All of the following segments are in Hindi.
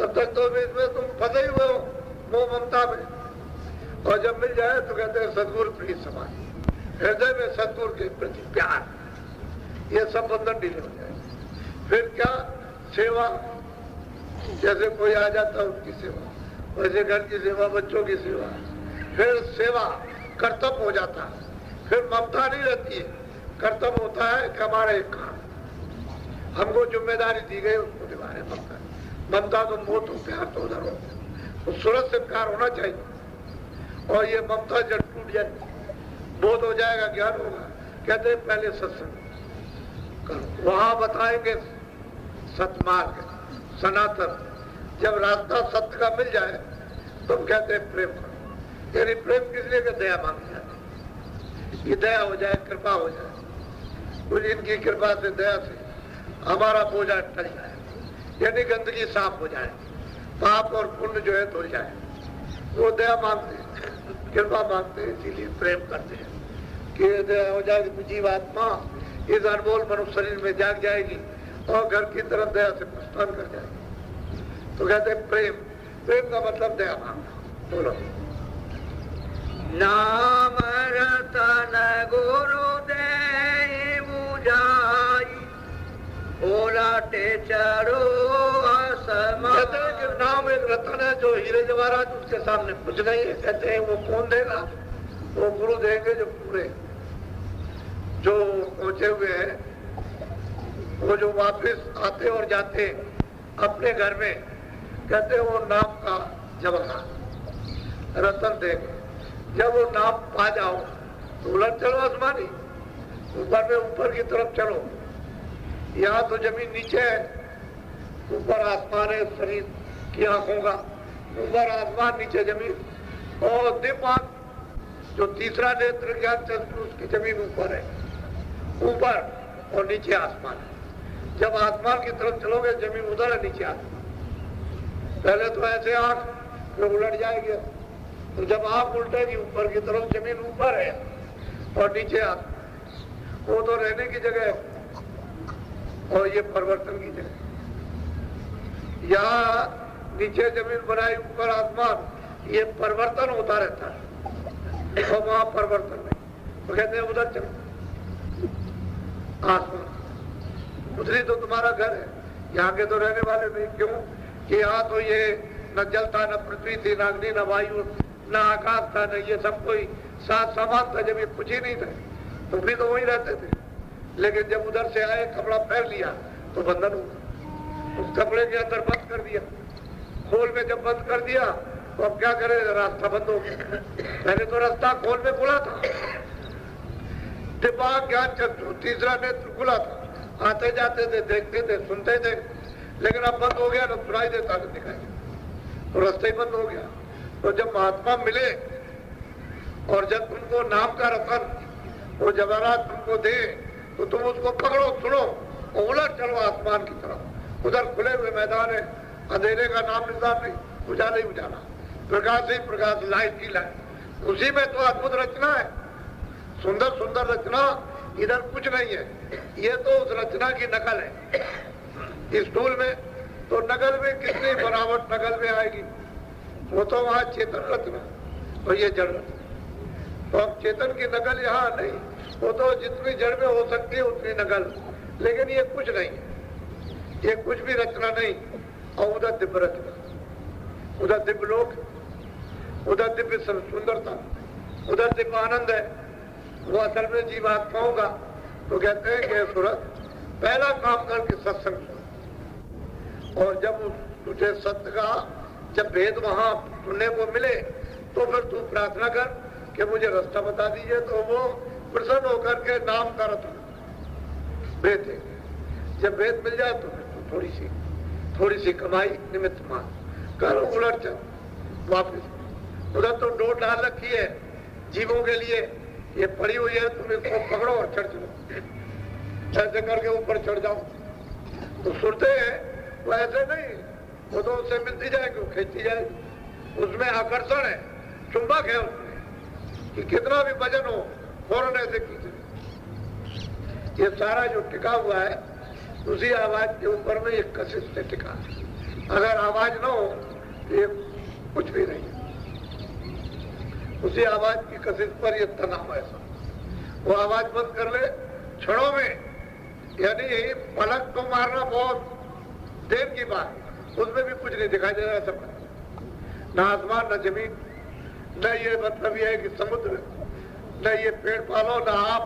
तब तक तो इसमें तुम फंसे ही हुए हो मोह ममता में। और जब मिल जाए तो कहते हैं सद्गुरु प्रिय समान, हृदय में सद्गुरु के प्रति प्यार, ये सब बंधन ढीले हो जाए। फिर क्या, सेवा, जैसे कोई आ जाता है उनकी सेवा, वैसे घर की सेवा, बच्चों की सेवा, फिर सेवा कर्तव्य हो जाता है। फिर ममता नहीं रहती है, कर्तव्य होता है कि हमारा एक काम, हमको जिम्मेदारी दी गई उसको निभाने। ममता ममता तो मोह तो प्यार तो उधर हो, तो सूरत से प्यार होना चाहिए। और ये ममता जब टूट जाए, बोध हो जाएगा, ज्ञान होगा, कहते हैं पहले सत्संग करो, वहां बताएंगे सतमार्ग सनातन। जब रास्ता सत्य का मिल जाए तो हम कहते हैं प्रेम करो। यानी प्रेम किस लिए कि दया मांगी जाती है, कि दया हो जाए, कृपा हो जाए, कुछ इनकी कृपा से, दया से हमारा बोझा टल जाए, यानी गंदगी साफ हो जाए, पाप और पुण्य जो है धुल जाए। वो दया मांगते हैं, कृपा मांगते हैं, इसीलिए प्रेम करते हैं कि दया हो जाए, जीवात्मा इस अनमोल मनुष्य शरीर में जाग जाएगी और घर की तरफ दया से प्रस्थान कर जाएगी। तो कहते हैं प्रेम, प्रेम का मतलब दया मांगना। बोलो नाम रतन गुरुदेव बुझाई, ओलाटे चढ़ो असमान। कहते हैं कि नाम एक रतन है जो हीरे जवाहरात उसके सामने कुछ नहीं है। कहते हैं वो कौन देगा, वो गुरु देंगे जो पूरे, जो पहुंचे हुए हैं, वो जो वापस आते और जाते अपने घर में, कहते हैं वो नाम का जवाहरात रतन देंगे। जब वो नाम पा जाओ तो उलट चलो आसमानी, ऊपर में ऊपर की तरफ चलो। यहाँ तो जमीन नीचे है, ऊपर आसमान है शरीर की आंखों का, ऊपर आसमान नीचे जमीन। और दिमाग जो तीसरा नेत्र ज्ञान चक्षु उसकी जमीन ऊपर है, ऊपर और नीचे आसमान है। जब आसमान की तरफ चलोगे जमीन उधर है, नीचे आसमान। पहले तो ऐसे आंख फिर उलट जाएगी, तो जब आंख उल्टेगी ऊपर की तरफ जमीन ऊपर है और नीचे आसमान। वो तो रहने की जगह है और ये परिवर्तन की जगह। यहाँ नीचे जमीन बनाई, ऊपर आसमान, ये परिवर्तन होता रहता है और वहां परिवर्तन नहीं। तो कहते हैं उधर चलो आसमान, उधरी तो तुम्हारा घर है, यहाँ के तो रहने वाले नहीं। क्यों कि यहाँ तो ये न जल था, न पृथ्वी थी, न अग्नि, न वायु, न आकाश था, न ये सब कोई साथ सामान था। जब ये कुछ ही नहीं था तो भी तो वही रहते थे। लेकिन जब उधर से आए, कपड़ा पहन लिया तो बंधन हुआ, उस कपड़े के अंदर बंद कर दिया। खोल में जब बंद कर दिया तो अब क्या करे, रास्ता बंद हो गया। पहले तो रास्ता खोल में खुला था, दिमाग ज्ञान चक्षु तीसरा नेत्र खुला था, आते जाते थे, देखते थे, सुनते थे। लेकिन अब बंद हो गया तो सुनाई देता था, दिखाई, तो रास्ता ही बंद हो गया। तो जब महात्मा मिले और जब तुमको नाम का रतन वो जवाहरात तुमको दे तो तुम उसको पकड़ो, सुनो और उलट चलो आसमान की तरफ। उधर खुले हुए मैदान है, अंधेरे का नाम निशान नहीं, उजाला ही उजाला, प्रकाश ही प्रकाश, लाइट ही लाइट। उसी में तो अद्भुत रचना है, सुंदर सुंदर रचना। इधर कुछ नहीं है, ये तो उस रचना की नकल है। इस स्टूल में तो नकल में कितनी बनावट नकल में आएगी, वो तो वहां चेतन रचना और ये जड़ रचना। तो अब चेतन की नकल यहाँ नहीं, वो तो जितनी जड़ में हो सकती है उतनी नकल, लेकिन ये कुछ नहीं है, ये कुछ भी रचना नहीं। और उधर दिव्य रचना, उधर दिव्य लोक, उधर दिव्य सुंदरता, उधर दिव्य आनंद है, वो असल में जीवात्माओं का। तो कहते हैं कि सूरत पहला काम करके सत्संग, और जब तुझे सत्य का जब भेद वहां सुनने को मिले तो फिर तू प्रार्थना कर कि मुझे रास्ता बता दीजिए। तो वो प्रसन्न होकर के नाम का रतन भेद है। जब भेद मिल जाए तो फिर तू थोड़ी सी कमाई निमित्त मान कर उलट चल वापिस। उधर तो डोर डाल रखी है जीवों के लिए, ये पड़ी हुई है, तुम इसको पकड़ो और चढ़ चलो, ऐसे करके ऊपर चढ़ जाओ। तो सुनते हैं वो ऐसे नहीं, वो तो उससे मिलती जाएगी, वो खींचती जाएगी, उसमें आकर्षण है, चुंबक है उसमें कि कितना भी वजन हो फौरन ऐसे खींचे। ये सारा जो टिका हुआ है उसी आवाज के ऊपर में एक कशिश से टिका है। अगर आवाज ना हो तो ये कुछ भी नहीं है। उसी आवाज की कशिश पर ये तनाव है। वो आवाज बंद कर ले क्षणों में, यानी पलक तो मारना बहुत देर की बात, उसमें भी कुछ नहीं दिखाई दे रहा है। सब ना आसमान न जमीन, न ये मतलब ये है कि समुद्र, न ये पेड़ पालो, न आप,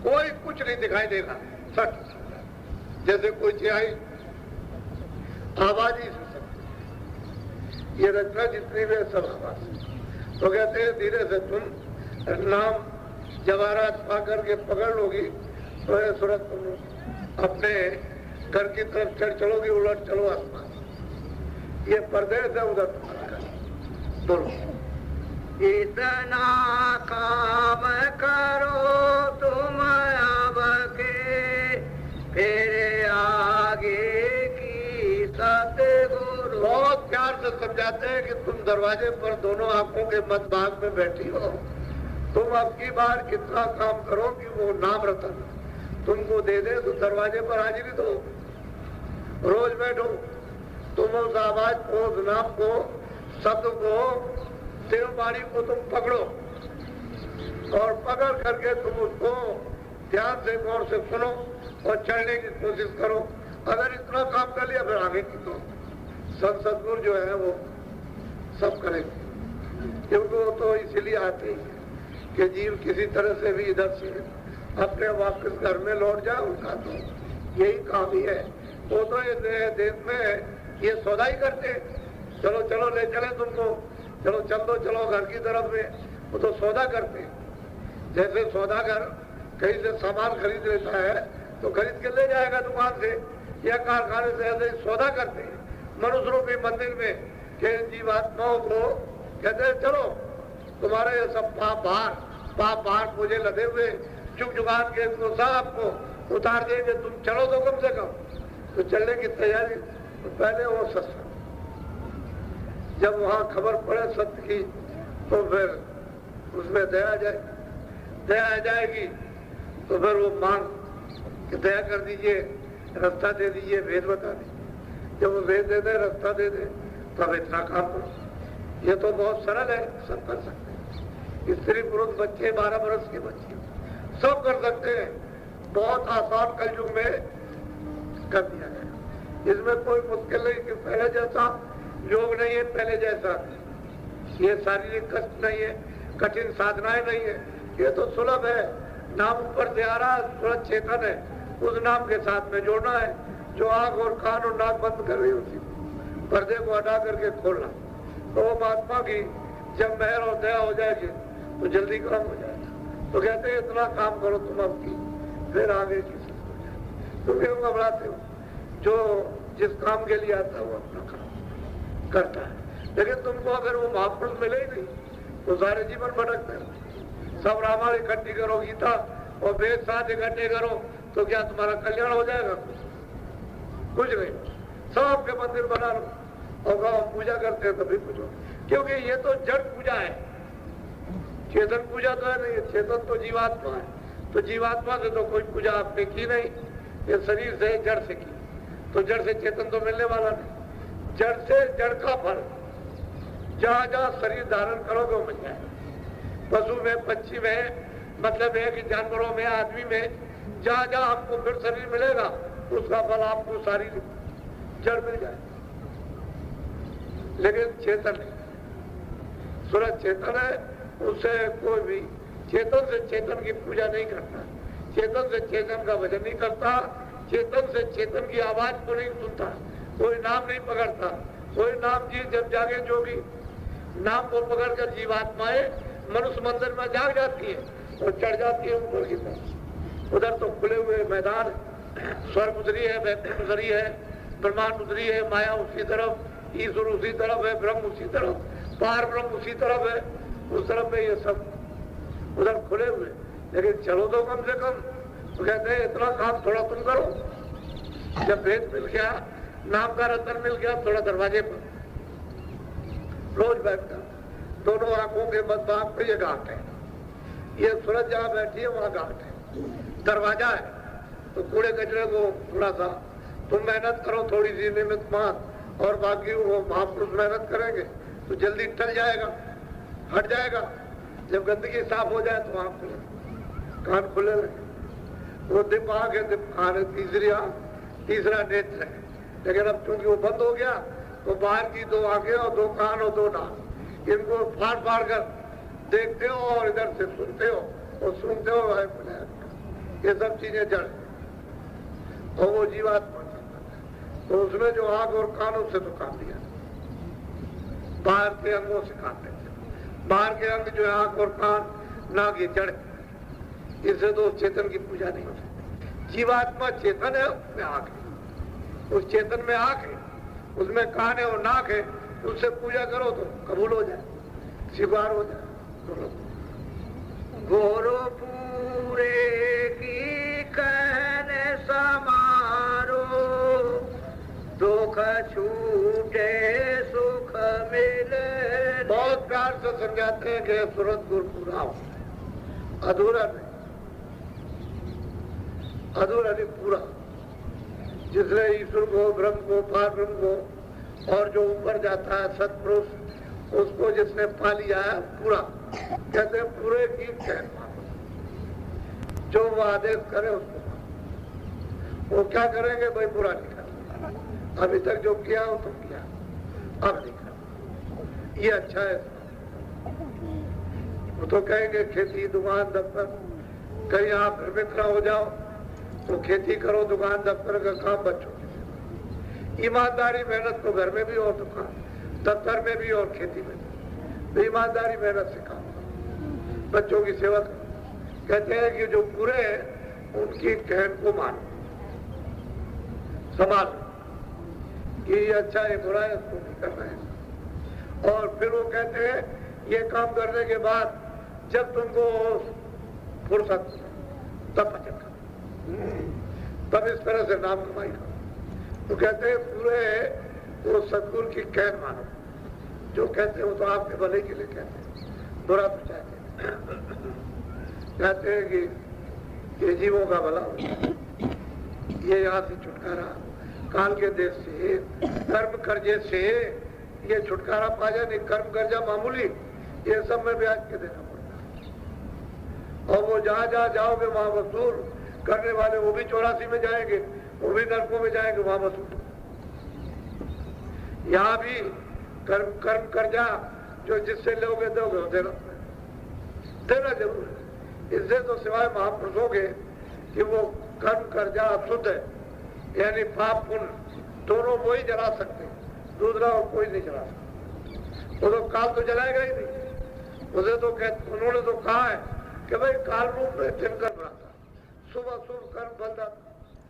कोई कुछ नहीं दिखाई देगा। सच जैसे कोई चीज आई, आवाज ही सुन सकती। ये रचना जितनी भी है सब आवाज। तो कहते हैं धीरे से तुम नाम जवाहरात पा करके पकड़ लोगी तो ये सूरत तुम अपने घर की तरफ चढ़ चलोगी, उलट चलो आसमान। ये परदेश है उधर तुम्हारा घर। बोलो इतना काम करो तुम अब के, फिर आगे की सतगुरु। बहुत प्यार से समझाते हैं कि तुम दरवाजे पर दोनों आंखों के मध्य भाग में बैठी हो। तुम अब की बार कितना काम करो कि वो नाम रतन तुमको दे दे, तो दरवाजे पर हाजिरी दो, रोज बैठो। तुम उस आवाज को, उस नाम को, शब्द को, देववाणी को तुम पकड़ो और पकड़ करके तुम उसको ध्यान से गौर से सुनो और चढ़ने की कोशिश करो। अगर इतना काम कर लिया फिर आगे की तो संत सदगुरु जो है वो सब करेंगे, क्योंकि वो तो इसीलिए आते ही कि जीव किसी तरह से भी इधर से अपने वापस घर में लौट जाए। उनका तो यही काम ही है। वो तो इस देश में ये सौदा ही करते हैं, चलो चलो ले चले तुमको, चलो चल दो, चलो घर की तरफ में। वो तो सौदा करते हैं। जैसे सौदागर कहीं से सामान खरीद लेता है तो खरीद के ले जाएगा दुकान से या कारखाने से, ऐसे सौदा करते हैं मनुष्य रूपी मंदिर में कि जीवात्माओं को कहते हैं चलो तुम्हारे ये सब पाप बाहर मुझे लदे हुए चुक चुकान के इनको सब को उतार देंगे, तुम चलो तो कम से कम। तो चलने की तैयारी तो पहले वो सत्संग, जब वहां खबर पड़े सत्य की तो फिर उसमें दया आ जाएगी। तो फिर वो मांग कि दया कर दीजिए, रास्ता दे दीजिए, भेद बता दीजिए। जब वो भेद दे दे, रास्ता दे दे, तब इतना काम करो। ये तो बहुत सरल है, सब कर सकते हैं। स्त्री पुरुष बच्चे, 12 वर्ष के बच्चे सब कर सकते हैं। बहुत आसान कलयुग में कर दिया गया। इसमें कोई मुश्किल नहीं कि पहले जैसा योग नहीं है, पहले जैसा ये शारीरिक कष्ट नहीं है, कठिन साधनाएं नहीं है। ये तो सुलभ है। नाम ऊपर से आ रहा, सूरज चेतन है, उस नाम के साथ में जोड़ना है। जो आंख और कान और नाक बंद कर रही उसी पर्दे को हटा करके खोलना। तो वो महात्मा की जब मेहर और दया हो जाएगी तो जल्दी काम हो जाएगा। तो कहते हैं इतना काम करो तुम अब की, फिर आगे की सब हो जाए। तुम क्यों घबराते हो? जो जिस काम के लिए आता है वो अपना काम करता है। लेकिन तुमको अगर वो महापुरुष मिले ही नहीं तो सारे जीवन भटकते हैं। सब रामायण इकट्ठी करो, गीता और वेद साथ इकट्ठे करो तो क्या तुम्हारा कल्याण हो जाएगा? कुछ नहीं। सबके मंदिर बना लो और गाँव पूजा करते हैं तभी कुछ हो, क्योंकि ये तो जड़ पूजा है। चेतन पूजा तो है नहीं, चेतन तो जीवात्मा है। तो जीवात्मा से तो कोई पूजा आपने की नहीं, ये शरीर से जड़ से की। तो जड़ से चेतन तो मिलने वाला नहीं। जड़ से जड़ का फल जहां जहां शरीर धारण करोगे वो मिल जाए। पशु में, पक्षी में, मतलब है कि जानवरों में, आदमी में, जहां जहां आपको फिर शरीर मिलेगा उसका फल आपको सारी जड़ मिल जाए। लेकिन चेतन है, सूरज चेतन है, उससे कोई भी चेतन से चेतन की पूजा नहीं करता, चेतन से चेतन का भजन नहीं करता, चेतन से चेतन की आवाज को नहीं सुनता, कोई नाम नहीं पकड़ता। कोई नाम जी जब जागे जोगी नाम को पकड़कर जीवात्माएं मनुष्य मंदिर में जाग जाती है और चढ़ जाती है ऊपर की तरफ। उधर तो खुले हुए मैदान, स्वर्ग उतरी है, वैकुंठ उतरी है, ब्रह्मांड उतरी है, माया उसी तरफ, ईश्वर उसी तरफ है, ब्रह्म उसी तरफ, पार ब्रह्म उसी तरफ है। उस तरफ में ये सब उधर खुले हुए। लेकिन चलो तो कम से कम। तो कहते हैं इतना काम थोड़ा तुम करो। जब भेद मिल गया, नाम का रतन मिल गया, थोड़ा दरवाजे पर रोज बैठना, दोनों आंखों के मध्य भाग पे ये घाट है। ये सूरज जहाँ बैठी है वहाँ घाट है, दरवाजा है। तो कूड़े कचरे को थोड़ा सा तुम मेहनत करो, थोड़ी सी निमित मान और बाकी वो महापुरुष मेहनत करेंगे तो जल्दी टल जाएगा, हट जाएगा। जब गंदगी साफ हो जाए तो आँख खुले, कान खुले लगे। वो दीप आँख है, दीप कान है, तीसरी आँख, तीसरा नेत्र है। लेकिन अब चूंकि वो बंद हो गया तो बाहर की 2 आंखें और 2 कान और 2 नाक, इनको फाड़ फाड़ कर देखते हो और इधर से सुनते हो और सुनते हो। ये सब चीजें जड़ और वो जीवात्मा। तो उसमें जो आंख और कानों से तो काम लिया, बाहर के अंगों से काम लेते। बाहर के अंग जो है आंख और कान, नाक, ये जड़, इससे तो उस चेतन की पूजा नहीं हो सकती। जीवात्मा चेतन है, उसमें आंख है, उस चेतन में आंख है, उसमें कान है और नाक है। उससे पूजा करो तो कबूल हो जाए, स्वीकार हो जाए। गोरो पूरे की कहने समारो, दुख छूटे सुख मिले। बहुत प्यार से समझाते हैं कि सूरत गुरु पूरा हो, अधूरा नहीं, अधूरा नहीं, पूरा। जिसने ईश्वर को, ब्रह्म को, पार ब्रह्म को और जो ऊपर जाता है सत्पुरुष, उसको जिसने पा लिया है पूरा। कहते हैं पूरे की कहना, जो वो आदेश करे उसको। वो क्या करेंगे भाई? पूरा नहीं करना। अभी तक जो किया वो तो किया, अब नहीं करना। ये अच्छा है। वो तो कहेंगे खेती, दुकान, दफ्तर, कहीं आप मित्र हो जाओ तो खेती करो, दुकान दफ्तर का काम बच्चों की। ईमानदारी मेहनत तो घर में भी और दुकान दफ्तर में भी और खेती में भी। तो ईमानदारी मेहनत से काम करो, बच्चों की सेवा करो। कहते हैं कि जो पूरे हैं उनकी कहन को मानो, संभालो कि ये अच्छा है, बुरा है, इसको नहीं करना है। और फिर वो कहते हैं ये काम करने के बाद जब तुमको फुर्सत तब भजन करो, तब इस तरह से नाम कमाई करो। तो कहते हैं पूरे वो सदगुरु की कहन मानो। जो कहते हैं वो तो आपके भले के लिए कहते हैं, बुरा तो चाहते हैं। कहते हैं कि ये जीवों का भला हो, ये यहाँ से छुटकारा, काल के देश से, कर्म कर्जे से ये छुटकारा पा जाए। नहीं, कर्म कर्जा मामूली, ये सब में ब्याज के देना पड़ता है। और वो जहाँ जहाँ जाओगे वहाँ वसूल करने वाले, वो भी 84 में जाएंगे, वो भी नरकों में जाएंगे, वहाँ वसूल। यहाँ भी कर्म कर्जा जो जिससे लोगे दोगे देना जरूर है। इससे तो सिवाय महापुरुषों के कि वो कर्म कर्जा शुद्ध है, यानी पाप पुण्य दोनों वो ही जला सकते, दूसरा और कोई नहीं जला सकता। वो तो काल तो जलाएगा ही नहीं। उसे तो उन्होंने तो कहा है कि भाई काल रूप में दिनकर बनाता, सुबह शुभ कर्म बंदा